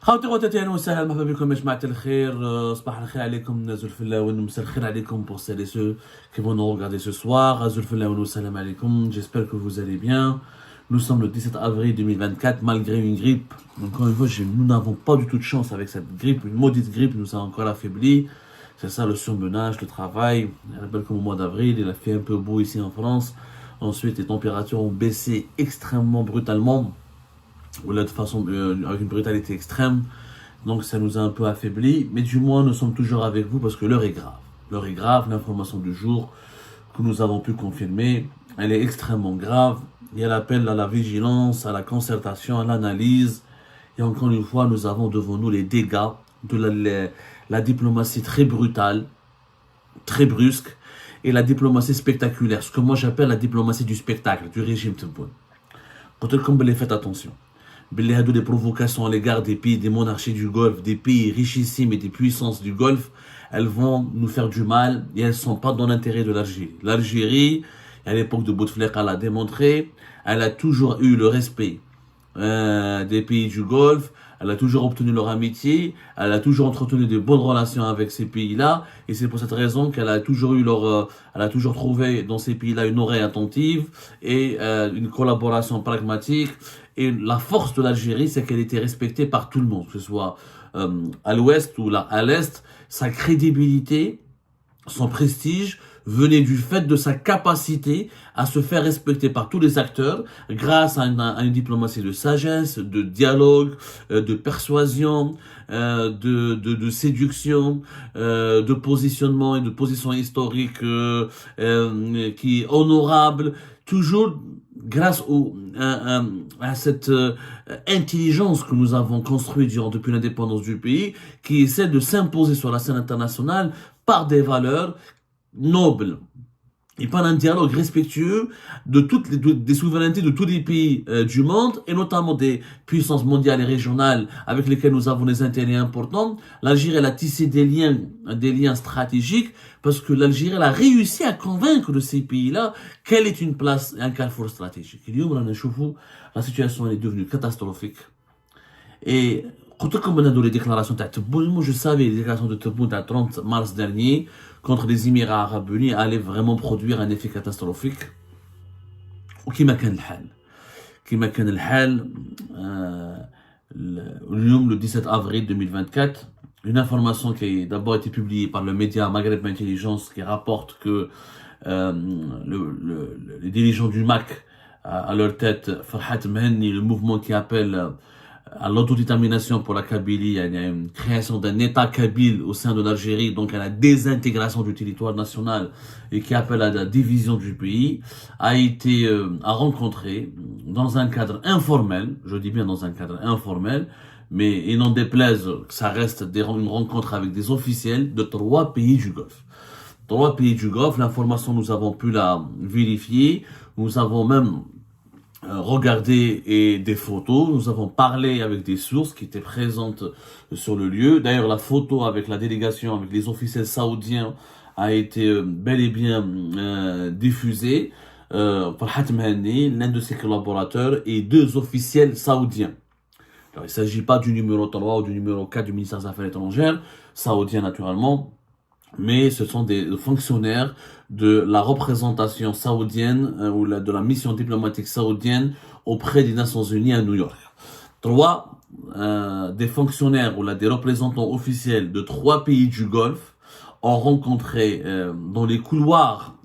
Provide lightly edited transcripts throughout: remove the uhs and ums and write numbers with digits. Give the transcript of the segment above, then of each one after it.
خوتي خواتاتي اهلا وسهلا مرحبا بكم يا جماعة الخير. صباح الخير عليكم ناس الفلا ومساء الخير عليكم pour celles et ceux qui vont nous regarder ce soir. Azul Fella wa salam alaikum. J'espère que vous allez bien. Nous sommes le 17 avril 2024 malgré une grippe. Encore une fois, nous n'avons pas du tout de chance avec cette grippe. Une maudite grippe nous a encore affaiblis. C'est ça le surmenage, le travail. Je rappelle qu'au mois d'avril, il a fait un peu beau ici en France. Ensuite, les températures ont baissé extrêmement brutalement. Ou là de façon avec une brutalité extrême, donc ça nous a un peu affaiblis, mais du moins nous sommes toujours avec vous parce que l'heure est grave. L'heure est grave, l'information du jour que nous avons pu confirmer, elle est extrêmement grave. Il y a l'appel à la vigilance, à la concertation, à l'analyse, et encore une fois nous avons devant nous les dégâts de la diplomatie très brutale, très brusque, et la diplomatie spectaculaire, ce que moi j'appelle la diplomatie du spectacle, du régime Tebboune. Faites attention. Des provocations à l'égard des pays, des monarchies du Golfe, des pays richissimes et des puissances du Golfe, elles vont nous faire du mal et elles ne sont pas dans l'intérêt de l'Algérie. L'Algérie, à l'époque de Bouteflika, l'a démontré, elle a toujours eu le respect des pays du Golfe, elle a toujours obtenu leur amitié, elle a toujours entretenu de bonnes relations avec ces pays-là, et c'est pour cette raison qu'elle a toujours eu elle a toujours trouvé dans ces pays-là une oreille attentive et une collaboration pragmatique. Et la force de l'Algérie, c'est qu'elle était respectée par tout le monde, que ce soit à l'ouest ou à l'est. Sa crédibilité, son prestige venait du fait de sa capacité à se faire respecter par tous les acteurs grâce à une diplomatie de sagesse, de dialogue, de persuasion, de séduction, de positionnement et de position historique qui est honorable, toujours grâce à cette intelligence que nous avons construite depuis l'indépendance du pays, qui essaie de s'imposer sur la scène internationale par des valeurs nobles et par un dialogue respectueux des souverainetés de tous les pays du monde, et notamment des puissances mondiales et régionales avec lesquelles nous avons des intérêts importants. L'Algérie, elle a tissé des liens stratégiques, parce que l'Algérie, elle a réussi à convaincre de ces pays-là quelle est une place, un carrefour stratégique. La situation elle est devenue catastrophique. Et comme on a les déclarations de Tebboune, moi je savais les déclarations de Tebboune du 30 mars dernier contre les Émirats Arabes Unis allaient vraiment produire un effet catastrophique. وكما كان الحال كما كان الحال اليوم le 17 avril 2024, une information qui a d'abord été publiée par le média Maghreb Intelligence qui rapporte que les dirigeants du MAC, à leur tête Farhat Mehenni, le mouvement qui appelle à l'autodétermination pour la Kabylie, il y a une création d'un État kabyle au sein de l'Algérie, donc à la désintégration du territoire national et qui appelle à la division du pays, a rencontré dans un cadre informel, je dis bien dans un cadre informel, mais et n'en déplaise que ça reste une rencontre avec des officiels de 3 pays du Golfe. 3 pays du Golfe, l'information nous avons pu la vérifier, nous avons même regarder des photos, nous avons parlé avec des sources qui étaient présentes sur le lieu. D'ailleurs, la photo avec la délégation, avec les officiels saoudiens a été bel et bien diffusée. Farhat Mehenni, l'un de ses collaborateurs, et 2 officiels saoudiens. Alors, il ne s'agit pas du numéro 3 ou du numéro 4 du ministère des Affaires étrangères, saoudien naturellement, mais ce sont des fonctionnaires de la représentation saoudienne ou de la mission diplomatique saoudienne auprès des Nations Unies à New York. 3 des fonctionnaires ou des représentants officiels de 3 pays du Golfe ont rencontré dans les couloirs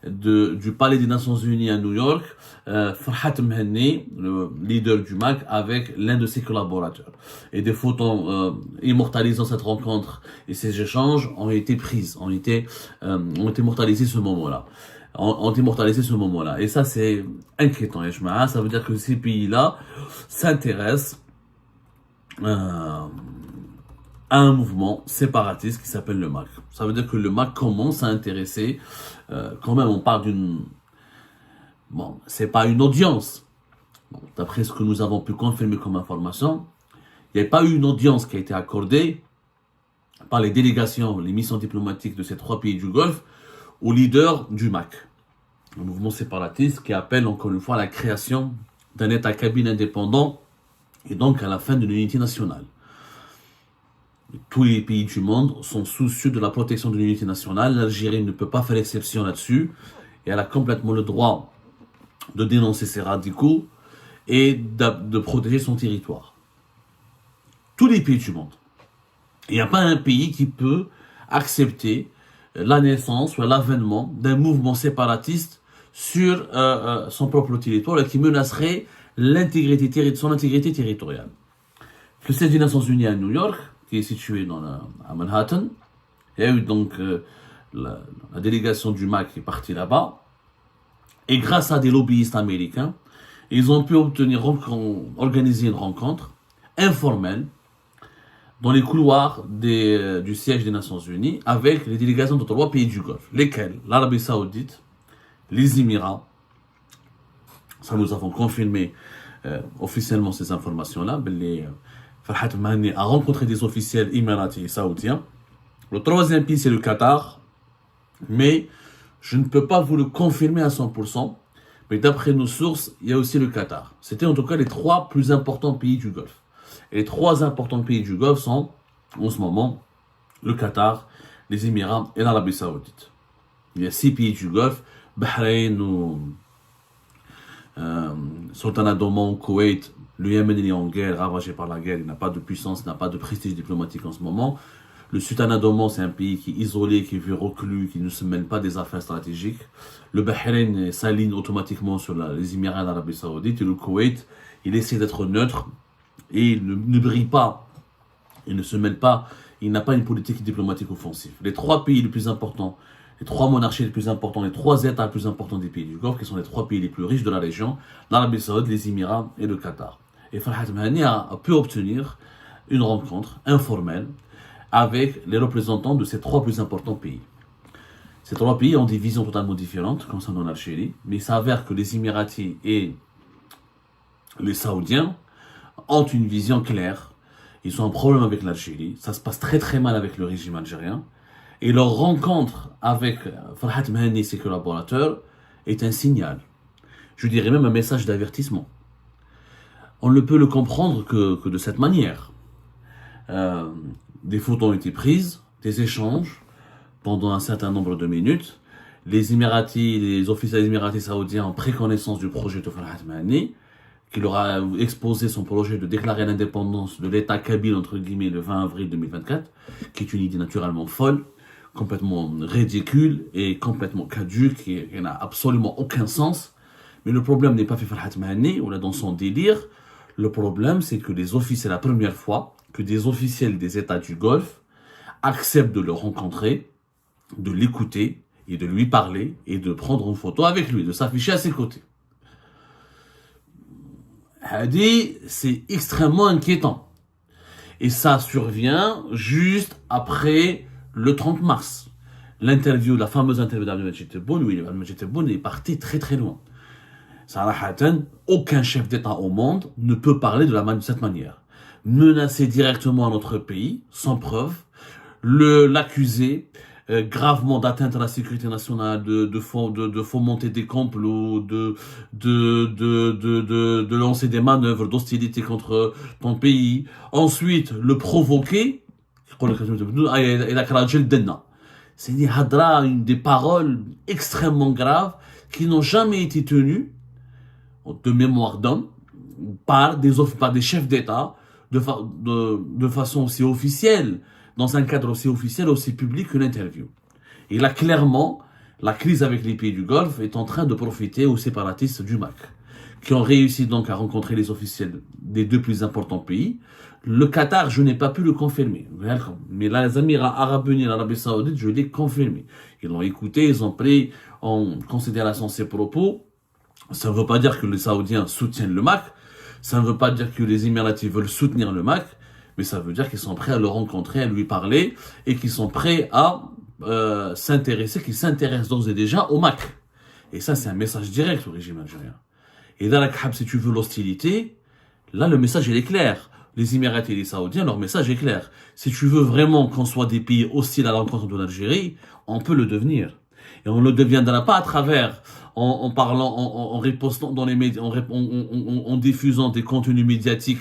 du Palais des Nations Unies à New York Farhat Mehenni, le leader du MAC, avec l'un de ses collaborateurs. Et des photos immortalisant cette rencontre et ces échanges ont été prises, ont été immortalisées ce moment-là. Ont immortalisé ce moment-là. Et ça, c'est inquiétant, Yashma'a. Ça veut dire que ces pays-là s'intéressent à un mouvement séparatiste qui s'appelle le MAC. Ça veut dire que le MAC commence à intéresser, quand même, on parle d'une... Bon, c'est pas une audience. Bon, d'après ce que nous avons pu confirmer comme information, il n'y a pas eu une audience qui a été accordée par les délégations, les missions diplomatiques de ces 3 pays du Golfe au leader du MAC, un mouvement séparatiste qui appelle encore une fois à la création d'un État kabyle indépendant et donc à la fin de l'unité nationale. Tous les pays du monde sont soucieux de la protection de l'unité nationale. L'Algérie ne peut pas faire exception là-dessus. Et elle a complètement le droit de dénoncer ces radicaux et de protéger son territoire. Tous les pays du monde. Il n'y a pas un pays qui peut accepter la naissance ou l'avènement d'un mouvement séparatiste sur son propre territoire et qui menacerait son intégrité territoriale. Le siège des Nations Unies à New York, qui est situé à Manhattan, il y a eu donc la délégation du MAC qui est partie là-bas, et grâce à des lobbyistes américains, ils ont pu organiser une rencontre informelle dans les couloirs du siège des Nations Unies avec les délégations de 3 pays du Golfe, lesquels l'Arabie Saoudite, les Émirats. Ça, nous avons confirmé officiellement ces informations-là. Farhat Mahani a rencontré des officiels émiratis et saoudiens. Le 3e pays, c'est le Qatar, mais je ne peux pas vous le confirmer à 100%, mais d'après nos sources, il y a aussi le Qatar. C'était en tout cas les 3 plus importants pays du Golfe. Et les 3 importants pays du Golfe sont, en ce moment, le Qatar, les Émirats et l'Arabie Saoudite. Il y a 6 pays du Golfe, Bahreïn ou Sultanat d'Oman, Koweït. Le Yémen est en guerre, ravagé par la guerre, il n'a pas de puissance, il n'a pas de prestige diplomatique en ce moment. Le Sultanat d'Oman, c'est un pays qui est isolé, qui vit reclus, qui ne se mêle pas des affaires stratégiques. Le Bahreïn s'aligne automatiquement sur les Émirats et l'Arabie Saoudite. Et le Koweït, il essaie d'être neutre et il ne brille pas, il ne se mêle pas, il n'a pas une politique diplomatique offensive. Les 3 pays les plus importants, les 3 monarchies les plus importants, les 3 États les plus importants des pays du Golfe, qui sont les 3 pays les plus riches de la région, l'Arabie Saoudite, les Émirats et le Qatar. Et Farhat Mahani a pu obtenir une rencontre informelle avec les représentants de ces 3 plus importants pays. Ces 3 pays ont des visions totalement différentes concernant l'Algérie, mais il s'avère que les Émiratis et les Saoudiens ont une vision claire. Ils ont un problème avec l'Algérie, ça se passe très très mal avec le régime algérien, et leur rencontre avec Farhat Mahani et ses collaborateurs est un signal. Je dirais même un message d'avertissement. On ne peut le comprendre que de cette manière. Des photos ont été prises, des échanges pendant un certain nombre de minutes. Les officiels émiratis saoudiens ont pris connaissance du projet de Farhat Mahani, qui leur a exposé son projet de déclarer l'indépendance de l'État kabyle, entre guillemets, le 20 avril 2024, qui est une idée naturellement folle, complètement ridicule et complètement caduque, qui n'a absolument aucun sens. Mais le problème n'est pas fait Farhat Mahani, on est dans son délire. Le problème, c'est que c'est la première fois que des officiels des États du Golfe acceptent de le rencontrer, de l'écouter et de lui parler et de prendre une photo avec lui, de s'afficher à ses côtés. Hadi, c'est extrêmement inquiétant. Et ça survient juste après le 30 mars. La fameuse interview d'Abdelmajid Tebboune, où Abdelmajid Tebboune est parti très très loin. Sarahatan, aucun chef d'État au monde ne peut parler de cette manière. Menacer directement notre pays, sans preuve, l'accuser gravement d'atteinte à la sécurité nationale, de fomenter des complots, de lancer des manœuvres d'hostilité contre ton pays. Ensuite, le provoquer. C'est des paroles extrêmement graves qui n'ont jamais été tenues de mémoire d'homme par des chefs d'État de façon aussi officielle, dans un cadre aussi officiel, aussi public qu'une interview. Et là, clairement, la crise avec les pays du Golfe est en train de profiter aux séparatistes du MAC, qui ont réussi donc à rencontrer les officiels des 2 plus importants pays. Le Qatar, je n'ai pas pu le confirmer. Mais les Émirats arabes unis et l'Arabie Saoudite, je l'ai confirmé. Ils l'ont écouté, ils ont pris en considération ses propos. Ça ne veut pas dire que les Saoudiens soutiennent le MAC. Ça ne veut pas dire que les Émiratis veulent soutenir le MAC. Mais ça veut dire qu'ils sont prêts à le rencontrer, à lui parler, et qu'ils sont prêts à qu'ils s'intéressent d'ores et déjà au MAC. Et ça, c'est un message direct au régime algérien. Et dans la Khab, si tu veux l'hostilité, là, le message, il est clair. Les Émiratis et les Saoudiens, leur message est clair. Si tu veux vraiment qu'on soit des pays hostiles à l'encontre de l'Algérie, on peut le devenir. Et on ne le deviendra pas à travers, en parlant, en ripostant dans les médias, en diffusant des contenus médiatiques,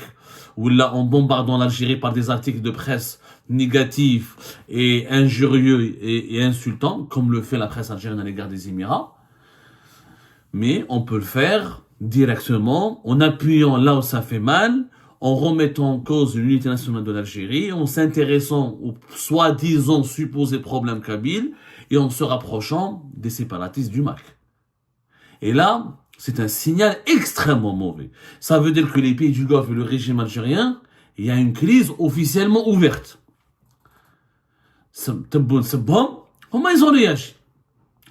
ou là, en bombardant l'Algérie par des articles de presse négatifs et injurieux et insultants, comme le fait la presse algérienne à l'égard des Émirats. Mais on peut le faire directement, en appuyant là où ça fait mal, en remettant en cause l'unité nationale de l'Algérie, en s'intéressant aux soi-disant supposés problèmes kabyles et en se rapprochant des séparatistes du MAC. Et là, c'est un signal extrêmement mauvais. Ça veut dire que les pays du Golfe et le régime algérien, il y a une crise officiellement ouverte. C'est bon. Comment ils ont réagi?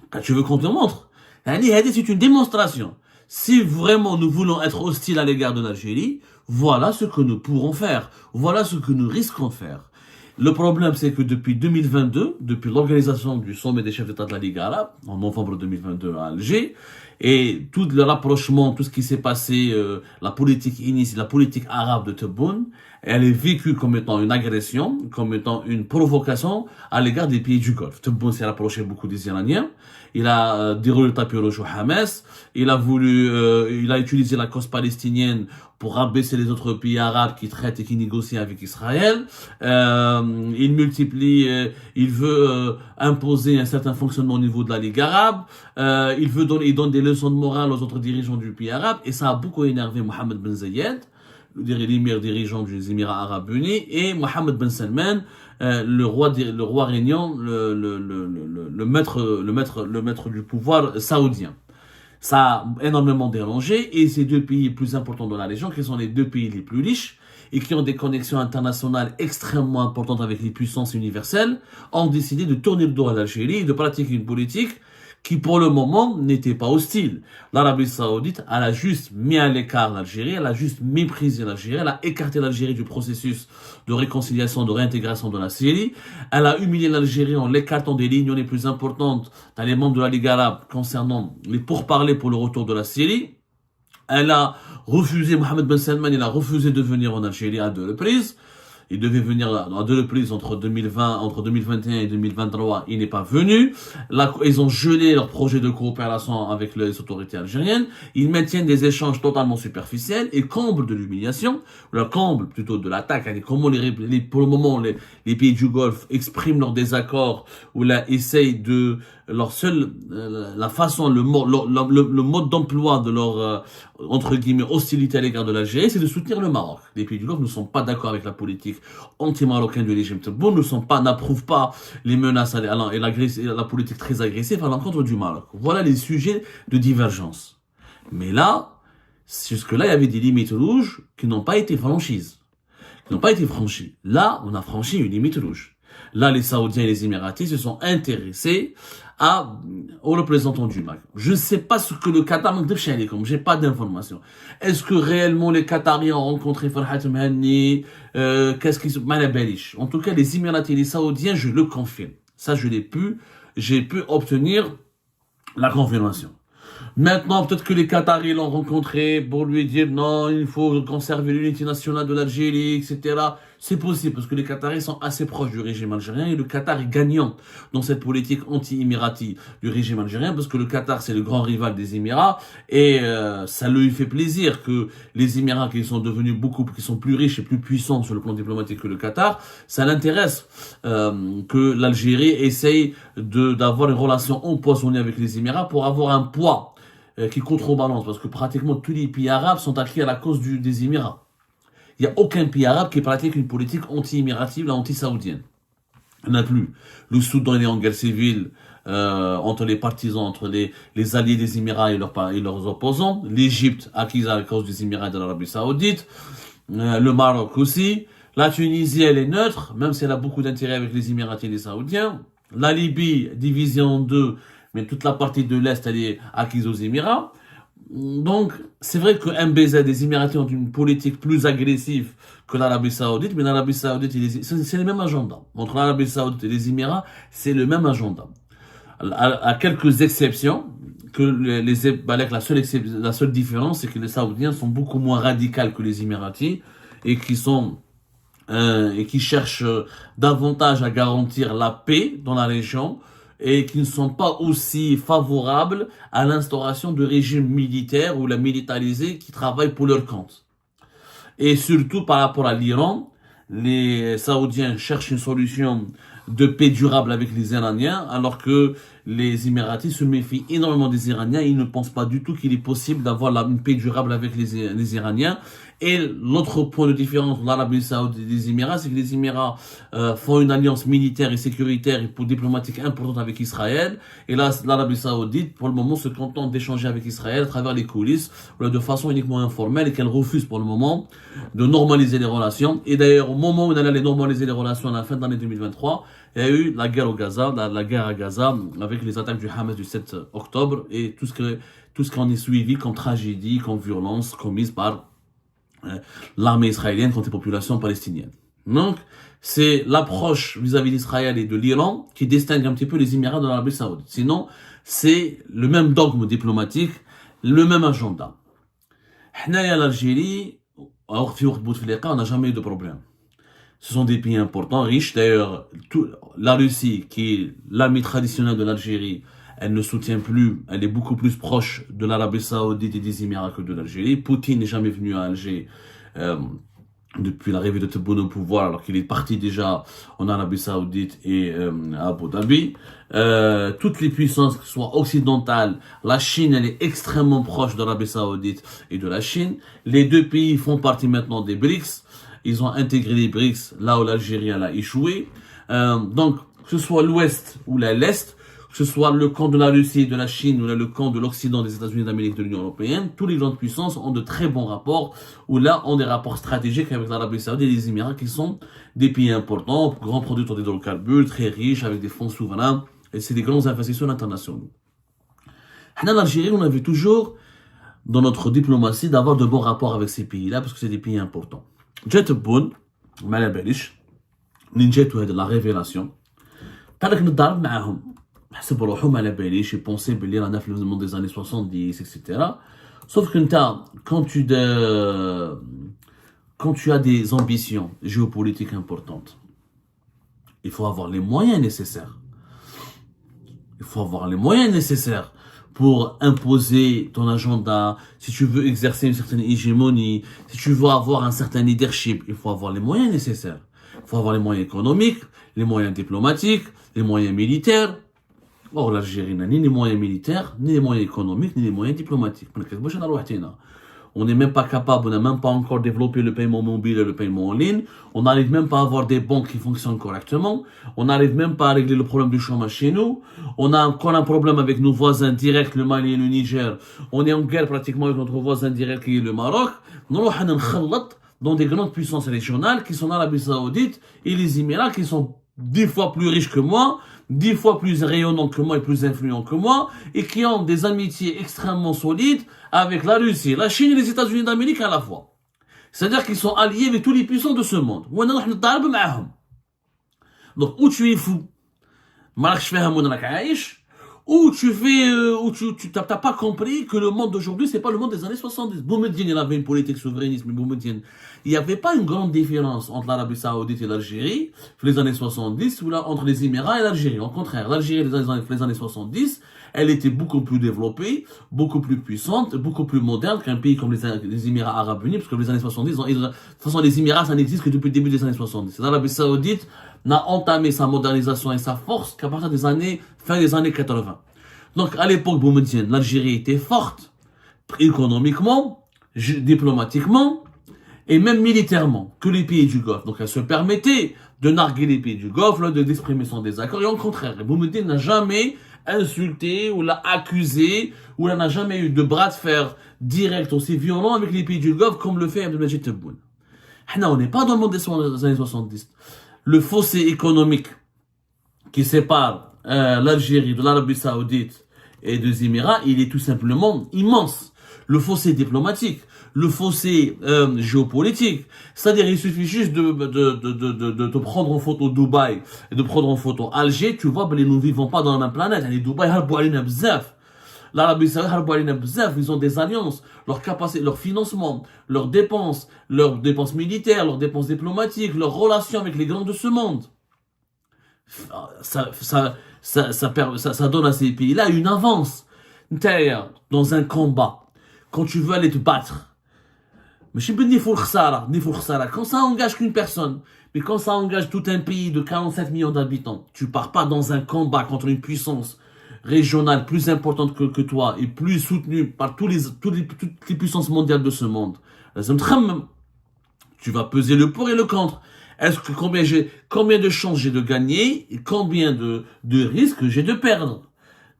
Quand tu veux qu'on te montre, c'est une démonstration. Si vraiment nous voulons être hostiles à l'égard de l'Algérie, voilà ce que nous pourrons faire. Voilà ce que nous risquons de faire. Le problème, c'est que depuis 2022, depuis l'organisation du sommet des chefs d'État de la Ligue arabe, en novembre 2022 à Alger, et tout le rapprochement, tout ce qui s'est passé, la politique la politique arabe de Tebboune, elle est vécue comme étant une agression, comme étant une provocation à l'égard des pays du Golfe. Tebboune s'est rapproché beaucoup des Iraniens, il a déroulé le tapis rouge au Hamas, il a utilisé la cause palestinienne pour rabaisser les autres pays arabes qui traitent et qui négocient avec Israël. Il multiplie, il veut imposer un certain fonctionnement au niveau de la Ligue arabe. Il donne des leçons de morale aux autres dirigeants du pays arabe. Et ça a beaucoup énervé Mohammed Ben Zayed, l'émir dirigeant des Émirats arabes unis, et Mohammed Ben Salman, le roi régnant, le maître du pouvoir saoudien. Ça a énormément dérangé, et ces deux pays les plus importants dans la région, qui sont les deux pays les plus riches, et qui ont des connexions internationales extrêmement importantes avec les puissances universelles, ont décidé de tourner le dos à l'Algérie et de pratiquer une politique qui, pour le moment, n'était pas hostile. L'Arabie Saoudite, elle a juste mis à l'écart l'Algérie, elle a juste méprisé l'Algérie, elle a écarté l'Algérie du processus de réconciliation, de réintégration de la Syrie. Elle a humilié l'Algérie en l'écartant des lignes les plus importantes dans les membres de la Ligue arabe concernant les pourparlers pour le retour de la Syrie. Elle a refusé, Mohammed Ben Salman, il a refusé de venir en Algérie à 2 reprises. Il devait venir à 2 reprises entre 2021 et 2023. Il n'est pas venu. Là, ils ont gelé leur projet de coopération avec les autorités algériennes. Ils maintiennent des échanges totalement superficiels et comble de l'humiliation, le comble plutôt de l'attaque. Comment pour le moment, les pays du Golfe expriment leur désaccord ou là essayent de la façon, le mode d'emploi de leur entre guillemets hostilité à l'égard de l'Algérie, c'est de soutenir le Maroc. Les pays du Golfe ne sont pas d'accord avec la politique anti-marocaine du régime Tebboune, n'approuvent pas les menaces et la politique très agressive à l'encontre du Maroc. Voilà les sujets de divergence. Mais là, jusque-là, il y avait des limites rouges qui n'ont pas été franchies. Là, on a franchi une limite rouge. Là, les Saoudiens et les Émiratis se sont intéressés aux représentants du MAC. Je ne sais pas ce que le Qatar m'a dit, j'ai pas d'informations. Est-ce que réellement les Qataris ont rencontré Farhat Mhanni? Qu'est-ce qui se passe? En tout cas, les Émiratis et les Saoudiens, je le confirme. Ça, j'ai pu obtenir la confirmation. Maintenant, peut-être que les Qataris l'ont rencontré pour lui dire non, il faut conserver l'unité nationale de l'Algérie, etc. C'est possible parce que les Qataris sont assez proches du régime algérien et le Qatar est gagnant dans cette politique anti-émirati du régime algérien parce que le Qatar c'est le grand rival des Émirats et ça lui fait plaisir que les Émirats qui sont plus riches et plus puissants sur le plan diplomatique que le Qatar, ça l'intéresse que l'Algérie essaye d'avoir une relation empoisonnée avec les Émirats pour avoir un poids qui contrebalance parce que pratiquement tous les pays arabes sont acquis à la cause des Émirats. Il n'y a aucun pays arabe qui pratique une politique anti-émirative, anti-saoudienne. Il n'y en a plus. Le Soudan est en guerre civile entre les partisans, entre les alliés des Émirats et leurs opposants. L'Égypte acquise à cause des Émirats et de l'Arabie Saoudite. Le Maroc aussi. La Tunisie, elle est neutre, même si elle a beaucoup d'intérêt avec les Émiratis et les Saoudiens. La Libye, divisée en deux, mais toute la partie de l'Est, elle est acquise aux Émirats. Donc, c'est vrai que MBZ, les Émiratis ont une politique plus agressive que l'Arabie Saoudite, mais l'Arabie Saoudite, c'est le même agenda. Entre l'Arabie Saoudite et les Émirats, c'est le même agenda. À quelques exceptions, la seule différence, c'est que les Saoudiens sont beaucoup moins radicaux que les Émiratis et qui cherchent davantage à garantir la paix dans la région et qui ne sont pas aussi favorables à l'instauration de régimes militaires ou la militarisés qui travaillent pour leur compte. Et surtout par rapport à l'Iran, les Saoudiens cherchent une solution de paix durable avec les Iraniens, alors que les Émiratis se méfient énormément des Iraniens. Ils ne pensent pas du tout qu'il est possible d'avoir une paix durable avec les Iraniens. Et l'autre point de différence de l'Arabie Saoudite et des Émirats, c'est que les Émirats font une alliance militaire et sécuritaire et diplomatique importante avec Israël. Et là, l'Arabie Saoudite, pour le moment, se contente d'échanger avec Israël à travers les coulisses, de façon uniquement informelle, et qu'elle refuse pour le moment de normaliser les relations. Et d'ailleurs, au moment où on allait normaliser les relations à la fin de l'année 2023, il y a eu la guerre au Gaza, la guerre à Gaza, avec les attaques du Hamas du 7 octobre et tout ce qu'on est suivi comme tragédie, comme violence commise par l'armée israélienne contre les populations palestiniennes. Donc, c'est l'approche vis-à-vis d'Israël et de l'Iran qui distingue un petit peu les Émirats de l'Arabie Saoudite. Sinon, c'est le même dogme diplomatique, le même agenda. حنايا l'Algérie, alors on n'a jamais eu de problème. Ce sont des pays importants, riches. D'ailleurs, la Russie, qui est l'ami traditionnel de l'Algérie, elle ne soutient plus, elle est beaucoup plus proche de l'Arabie Saoudite et des Émirats que de l'Algérie. Poutine n'est jamais venu à Alger depuis l'arrivée de Tebboune au pouvoir, alors qu'il est parti déjà en Arabie Saoudite et à Abu Dhabi. Toutes les puissances, que ce soit occidentales, la Chine, elle est extrêmement proche de l'Arabie Saoudite et de la Chine. Les deux pays font partie maintenant des BRICS. Ils ont intégré les BRICS là où l'Algérie a échoué. Donc, que ce soit l'Ouest ou l'Est, que ce soit le camp de la Russie, de la Chine ou le camp de l'Occident, des États-Unis d'Amérique, de l'Union européenne, tous les grandes puissances ont de très bons rapports, ou là ont des rapports stratégiques avec l'Arabie Saoudite et les Émirats qui sont des pays importants, grands producteurs d'hydrocarbures, très riches, avec des fonds souverains, et c'est des grands investisseurs internationaux. En Algérie, on avait toujours, dans notre diplomatie, d'avoir de bons rapports avec ces pays-là, parce que c'est des pays importants. جات بون ما على باليش منين جاتو هاد لا ريفيلاسيون قال لك نتضارب معاهم حسب روحو ما على باليش يبونسي بلي رانا في الموند دي زاني 70 etc. Sauf que quand tu as des ambitions géopolitiques importantes, il faut avoir les moyens nécessaires. Il faut avoir les moyens nécessaires pour imposer ton agenda, si tu veux exercer une certaine hégémonie, si tu veux avoir un certain leadership, il faut avoir les moyens nécessaires. Il faut avoir les moyens économiques, les moyens diplomatiques, les moyens militaires. Or, l'Algérie n'a ni les moyens militaires, ni les moyens économiques, ni les moyens diplomatiques. On n'est même pas capable, on n'a même pas encore développé le paiement mobile et le paiement en ligne. On n'arrive même pas à avoir des banques qui fonctionnent correctement. On n'arrive même pas à régler le problème du chômage chez nous. On a encore un problème avec nos voisins directs, le Mali et le Niger. On est en guerre pratiquement avec notre voisin direct qui est le Maroc. Nous, on a dans des grandes puissances régionales qui sont l'Arabie Saoudite et les Émirats qui sont 10 fois plus riches que moi, 10 fois plus rayonnants que moi et plus influents que moi, et qui ont des amitiés extrêmement solides avec la Russie, la Chine et les États-Unis d'Amérique à la fois. C'est-à-dire qu'ils sont alliés avec tous les puissants de ce monde. Donc, ou tu es fou, ou tu fais, tu t'as pas compris que le monde d'aujourd'hui, c'est pas le monde des années 70. Boumediene, il avait une politique souverainiste, mais Boumediene, il n'y avait pas une grande différence entre l'Arabie Saoudite et l'Algérie, les années 70, ou là, entre les Émirats et l'Algérie. Au contraire, l'Algérie, les années 70, elle était beaucoup plus développée, beaucoup plus puissante, beaucoup plus moderne qu'un pays comme les Émirats Arabes Unis, parce que les années 70, de toute façon, les Émirats, ça n'existe que depuis le début des années 70. L'Arabie Saoudite n'a entamé sa modernisation et sa force qu'à partir des années, fin des années 80. Donc, à l'époque boumedienne, l'Algérie était forte, économiquement, diplomatiquement, et même militairement, que les pays du Golfe. Donc, elle se permettait de narguer les pays du Golfe, d'exprimer son désaccord, et au contraire, Boumedienne n'a jamais insulté, ou l'a accusé, ou elle n'a jamais eu de bras de fer direct aussi violent avec les pays du Golfe, comme le fait Abdelmajid Tebboune. On n'est pas dans le monde des années 70. Le fossé économique qui sépare l'Algérie de l'Arabie Saoudite et des Émirats, il est tout simplement immense. Le fossé diplomatique, le fossé géopolitique, c'est-à-dire il suffit juste de prendre en photo Dubaï et de prendre en photo Alger, tu vois, nous ne vivons pas dans la même planète. Dubaï, l'Arabie Saoudite, ils ont des alliances, leur capacité, leur financement, leurs dépenses militaires, leurs dépenses diplomatiques, leurs relations avec les grands de ce monde. Ça donne à ces pays-là une avance. Dans un combat, quand tu veux aller te battre, quand ça engage qu'une personne, mais quand ça engage tout un pays de 47 millions d'habitants, tu pars pas dans un combat contre une puissance régionale plus importante que toi et plus soutenue par toutes les puissances mondiales de ce monde. Tu vas peser le pour et le contre. Est-ce que combien de chances j'ai de gagner et combien de risques j'ai de perdre?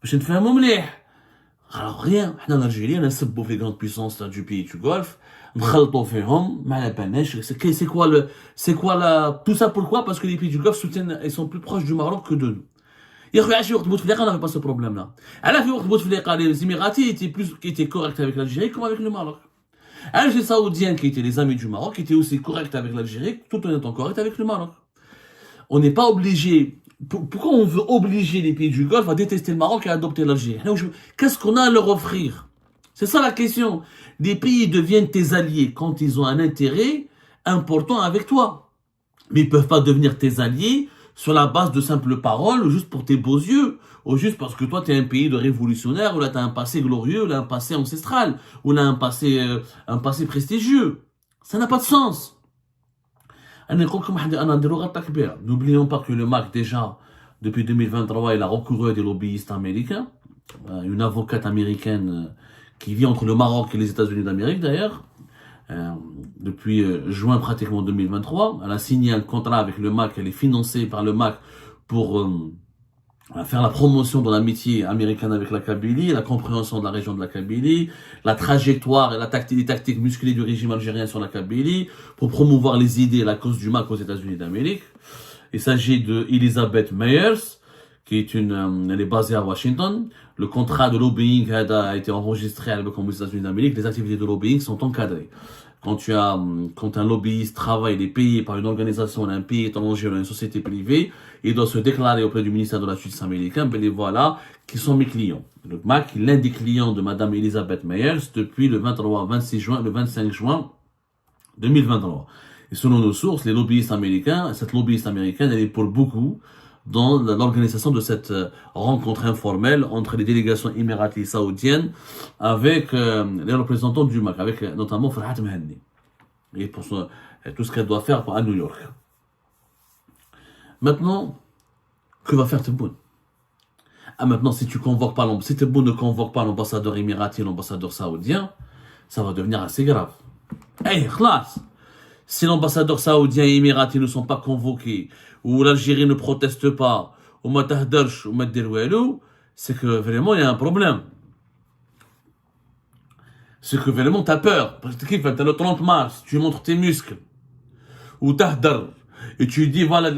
Je ne fais un مليح. Alors rien, احنا en Algérie, on a نسبوا في les grandes puissances du pays du Golfe, نخلطوا فيهم, ما على بالناش. C'est quoi tout ça pourquoi? Parce que les pays du Golfe soutiennent, ils sont plus proches du Maroc que de nous. يا اخويا عاد في وقت بوتفليقه on n'avait pas ce problème là. على في وقت بوتفليقه les Émiratis étaient corrects avec l'Algérie comme avec le Maroc. Alors, les Saoudiens qui étaient les amis du Maroc étaient aussi corrects avec l'Algérie, tout en étant corrects avec le Maroc. On n'est pas obligé. Pourquoi on veut obliger les pays du Golfe à détester le Maroc et à adopter l'Algérie? Qu'est-ce qu'on a à leur offrir? C'est ça la question. Les pays deviennent tes alliés quand ils ont un intérêt important avec toi. Mais ils ne peuvent pas devenir tes alliés sur la base de simples paroles, ou juste pour tes beaux yeux, ou juste parce que toi tu es un pays de révolutionnaires, ou là tu as un passé glorieux, ou là un passé ancestral, ou là un passé prestigieux. Ça n'a pas de sens. N'oublions pas que le MAC, déjà, depuis 2023, il a recouru à des lobbyistes américains, une avocate américaine qui vit entre le Maroc et les États-Unis d'Amérique d'ailleurs, depuis juin pratiquement 2023. Elle a signé un contrat avec le MAC, elle est financée par le MAC pour faire la promotion de l'amitié américaine avec la Kabylie, la compréhension de la région de la Kabylie, la trajectoire et les tactiques musclées du régime algérien sur la Kabylie, pour promouvoir les idées et la cause du MAC aux États-Unis d'Amérique. Il s'agit de Elizabeth Myers, qui est elle est basée à Washington. Le contrat de lobbying a été enregistré à l'époque aux États-Unis d'Amérique. Les activités de lobbying sont encadrées. Quand un lobbyiste travaille, il est payé par une organisation, un pays étranger ou une société privée, il doit se déclarer auprès du ministère de la Justice américain, ben les voilà, qui sont mes clients. Le MAC est l'un des clients de Madame Elizabeth Myers depuis le 25 juin 2023. Et selon nos sources, les lobbyistes américains, cette lobbyiste américaine, elle est pour beaucoup dans l'organisation de cette rencontre informelle entre les délégations émiraties saoudiennes avec les représentants du MAC, avec notamment Farhat Mehenni, et pour tout ce qu'elle doit faire à New York. Maintenant, que va faire Tebboune? Maintenant, si Tebboune ne convoque pas l'ambassadeur émirati et l'ambassadeur saoudien, ça va devenir assez grave. Hey, khlas! Si l'ambassadeur saoudien et émirati ne sont pas convoqués, ou l'Algérie ne proteste pas, ou ma tahderch, ou ma dirwelou, c'est que vraiment il y a un problème. C'est que vraiment t'as peur. Parce que t'as le 30 mars, tu montres tes muscles, ou tahdar, et tu dis voilà,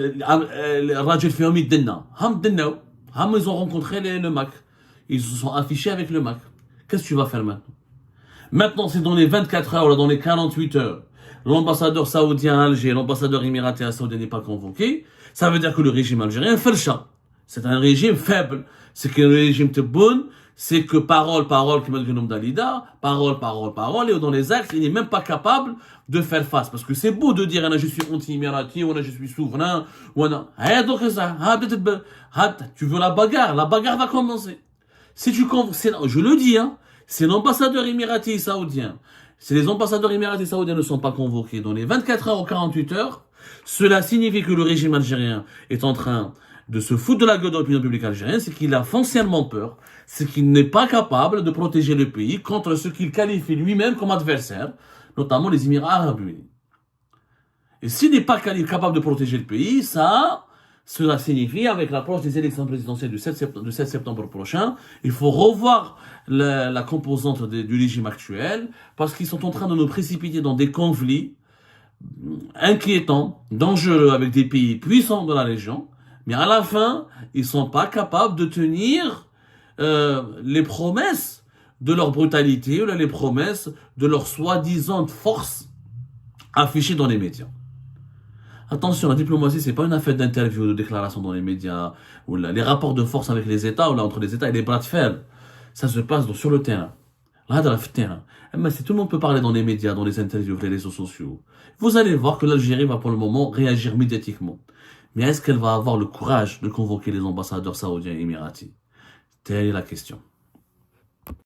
Rajel Fihom Denna. Ils ont rencontré le MAC. Ils se sont affichés avec le MAC. Qu'est-ce que tu vas faire maintenant? Maintenant, c'est dans les 24 heures, ou dans les 48 heures, l'ambassadeur saoudien à Alger, l'ambassadeur émiraté à Saoudi n'est pas convoqué, ça veut dire que le régime algérien fait le chat. C'est un régime faible. C'est que le régime Tebboune, c'est que parole, comme le nom d'Alida, parole, et dans les actes, il n'est même pas capable de faire face. Parce que c'est beau de dire, je suis anti-émirati, je suis souverain, tu veux la bagarre va commencer. Si tu je le dis, c'est l'ambassadeur émirati saoudien. Si les ambassadeurs émiratis saoudiens ne sont pas convoqués dans les 24 heures ou 48 heures, cela signifie que le régime algérien est en train de se foutre de la gueule de l'opinion publique algérienne, c'est qu'il a foncièrement peur, c'est qu'il n'est pas capable de protéger le pays contre ce qu'il qualifie lui-même comme adversaire, notamment les Émirats arabes unis. Et s'il n'est pas capable de protéger le pays, cela signifie, avec l'approche des élections présidentielles du 7 septembre prochain, il faut revoir la composante du régime actuel, parce qu'ils sont en train de nous précipiter dans des conflits inquiétants, dangereux, avec des pays puissants de la région, mais à la fin, ils ne sont pas capables de tenir les promesses de leur brutalité, ou les promesses de leur soi-disant force affichée dans les médias. Attention, la diplomatie, c'est pas une affaire d'interview, de déclaration dans les médias, ou les rapports de force avec les États, ou entre les États et les bras de fer. Ça se passe sur le terrain. Là, dans le terrain. Mais si tout le monde peut parler dans les médias, dans les interviews, les réseaux sociaux, vous allez voir que l'Algérie va pour le moment réagir médiatiquement. Mais est-ce qu'elle va avoir le courage de convoquer les ambassadeurs saoudiens et émiratis? Telle est la question.